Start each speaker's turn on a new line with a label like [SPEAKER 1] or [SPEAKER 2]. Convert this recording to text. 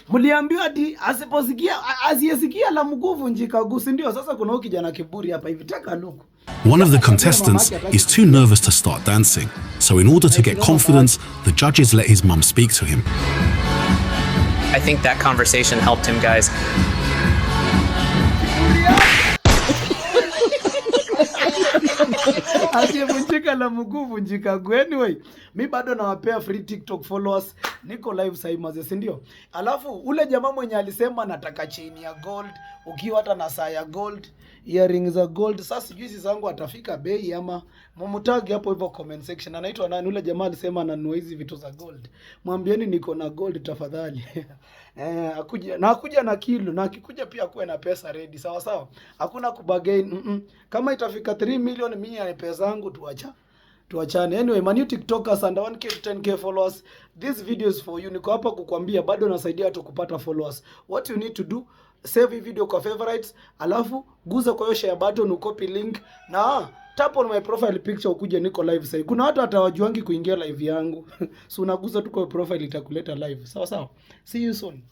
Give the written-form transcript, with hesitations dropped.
[SPEAKER 1] Mliambiwa ati asiyesikia la mguu vunjika guu, ndio? Sasa kuna kijana kiburi hapa hivi, taka look.
[SPEAKER 2] One of the contestants is too nervous to start dancing, so in order to get confidence, the judges let his mum speak to him.
[SPEAKER 3] I think that conversation helped him, guys.
[SPEAKER 1] Asiyevunjika la mguu vunjika guu. Anyway, mi bado nawapea free TikTok followers. Niko live sasa hivi, si ndio? Alafu ule jamaa mwenye alisema nataka chain ya gold, ukiwa hata na saa ya gold, earrings za gold. Sasa sijui si zangu atafika bei ama mumtag hapo hivyo comment section. Anaitwa nani ule jamaa alisema ananunua hizi vitu za gold? Mwambieni niko na gold tafadhali. Akuja na kilo, na akikuja pia kuwe na pesa ready, sawa sawa. Hakuna kubagain. Kama itafika 3 million mimi ya pesa zangu tuachane. Anyway, my new TikTokers under 1k to 10k followers. This video is for you. Niko hapa kukwambia bado nasaidia watu kupata followers. What you need to do, save hii video kwa favorites, alafu guza kwa hiyo share button, ucopy link na tap on my profile picture ukuje niko live sasa. Kuna watu hatawajuangi kuingia live yangu. So unaguza tu kwa profile itakuleta live. Sawa sawa. See you soon.